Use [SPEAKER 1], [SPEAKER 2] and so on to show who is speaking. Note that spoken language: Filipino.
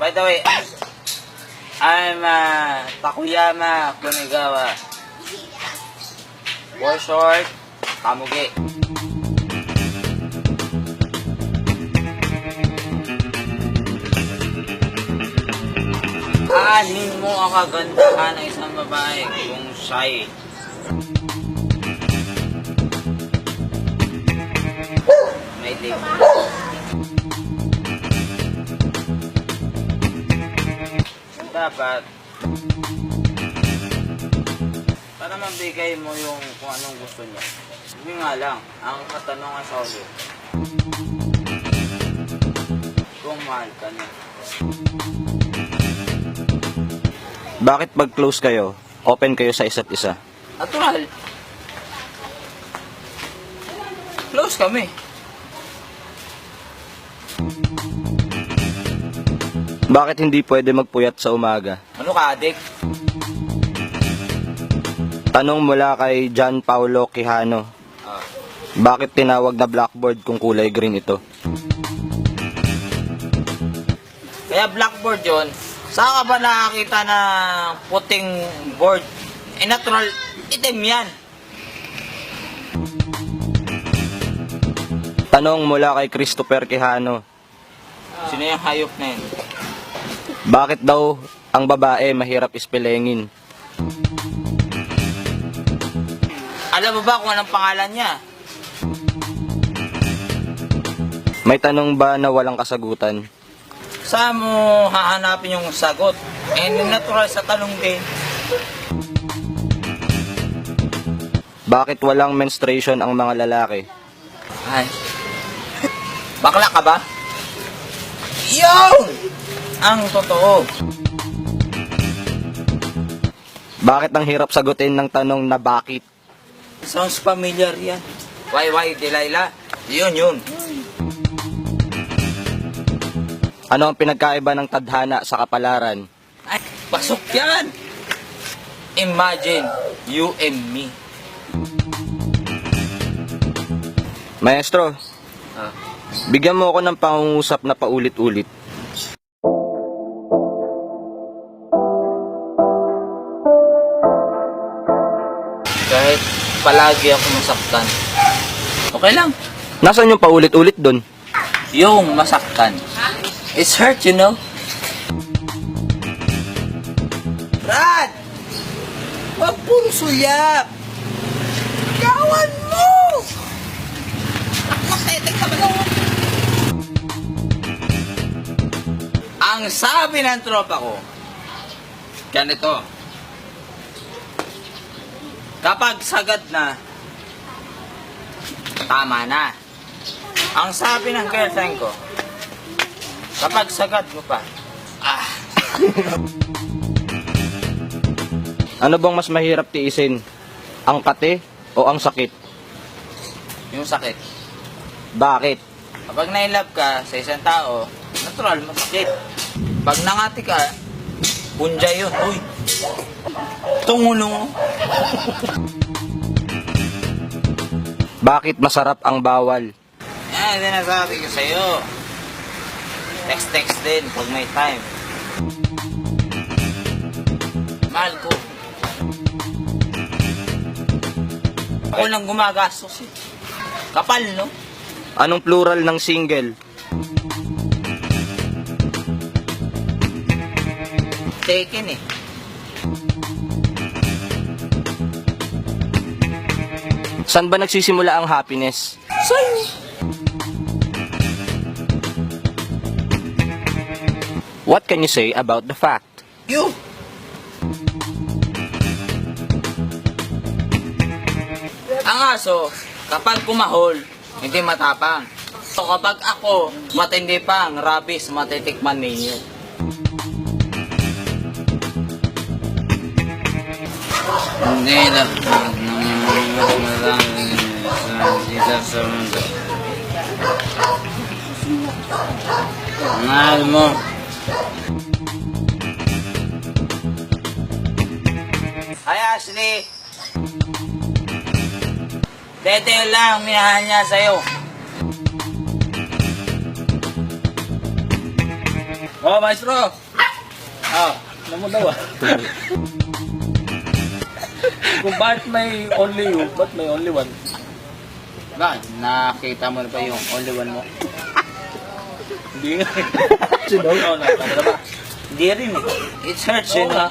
[SPEAKER 1] By the way, I'm Takuyama Kunigawa. For short, Kamugi. Aanin mo ang kagandahan ng isang babae kung siya'y may libre. Dapat para mabigay mo yung kung anong gusto niya. Hindi nga lang, ang katanungan sa ulit, kung mahal ka niya.
[SPEAKER 2] Bakit pag close kayo, open kayo sa isa't isa?
[SPEAKER 1] Natural. Close kami.
[SPEAKER 2] Bakit hindi pwede magpuyat sa umaga?
[SPEAKER 1] Ano ka, adik?
[SPEAKER 2] Tanong mula kay John Paulo Quijano. Bakit tinawag na blackboard kung kulay green ito?
[SPEAKER 1] Kaya blackboard yon. Saan ka ba nakakita ng puting board? Natural, itim yan.
[SPEAKER 2] Tanong mula kay Christopher Quijano.
[SPEAKER 1] Sino yung hayop na yun?
[SPEAKER 2] Bakit daw ang babae mahirap ispelengin?
[SPEAKER 1] Alam mo ba kung anong pangalan niya?
[SPEAKER 2] May tanong ba na walang kasagutan?
[SPEAKER 1] Saan mo hahanapin yung sagot? Natural sa tanong din.
[SPEAKER 2] Bakit walang menstruation ang mga lalaki?
[SPEAKER 1] Ay. Bakla ka ba? Yun! Ang totoo.
[SPEAKER 2] Bakit ang hirap sagutin ng tanong na bakit?
[SPEAKER 1] Sounds familiar yan. Why, Delilah? Yun.
[SPEAKER 2] Ano ang pinagkaiba ng tadhana sa kapalaran?
[SPEAKER 1] Ay, pasok yan! Imagine, you and me.
[SPEAKER 2] Maestro, bigyan mo ako ng pangungusap na paulit-ulit.
[SPEAKER 1] Kahit palagi ako masaktan. Okay lang.
[SPEAKER 2] Nasaan yung paulit-ulit dun?
[SPEAKER 1] Yung masaktan. It's hurt, you know? Brad! Huwag pong suyak! Gawan mo! Maketek ka ba lang? Ang sabi ng tropa ko, ganito, kapag sagad na, tama na. Ang sabi ng girlfriend ko, kapag sagad mo pa,
[SPEAKER 2] Ano bang mas mahirap tiisin? Ang kate o ang sakit?
[SPEAKER 1] yung sakit.
[SPEAKER 2] Bakit?
[SPEAKER 1] Kapag na-inlove ka sa isang tao, natural, masakit. Pag nangati ka, punjay yun. Uy, tungulo mo.
[SPEAKER 2] Bakit masarap ang bawal?
[SPEAKER 1] Yan, sinasabi ko sa'yo. Text din pag may time. Mahal ko. Ako lang gumagastos eh. Kapal, no?
[SPEAKER 2] Anong plural ng single?
[SPEAKER 1] Taken eh.
[SPEAKER 2] Saan ba nagsisimula ang happiness?
[SPEAKER 1] Sa'yo.
[SPEAKER 2] What can you say about the fact?
[SPEAKER 1] You. Ang aso, kapag kumahol, hindi matapang. So kapag ako, matindi pang rabies, matitikman ninyo. Hindi na sa mundo. Mahal mo. Hi Ashley! Dede lang, minahal niya sa'yo. Oh, maestro!
[SPEAKER 3] Ano mo daw Kung bakit may only you, ba't may only one?
[SPEAKER 1] Bakit? Nakita mo na ba yung only one mo?
[SPEAKER 3] Hindi nga. Sino? Oo, nakita mo na ba?
[SPEAKER 1] Hindi rin eh. It hurts,
[SPEAKER 3] Oo
[SPEAKER 1] yun
[SPEAKER 3] nga.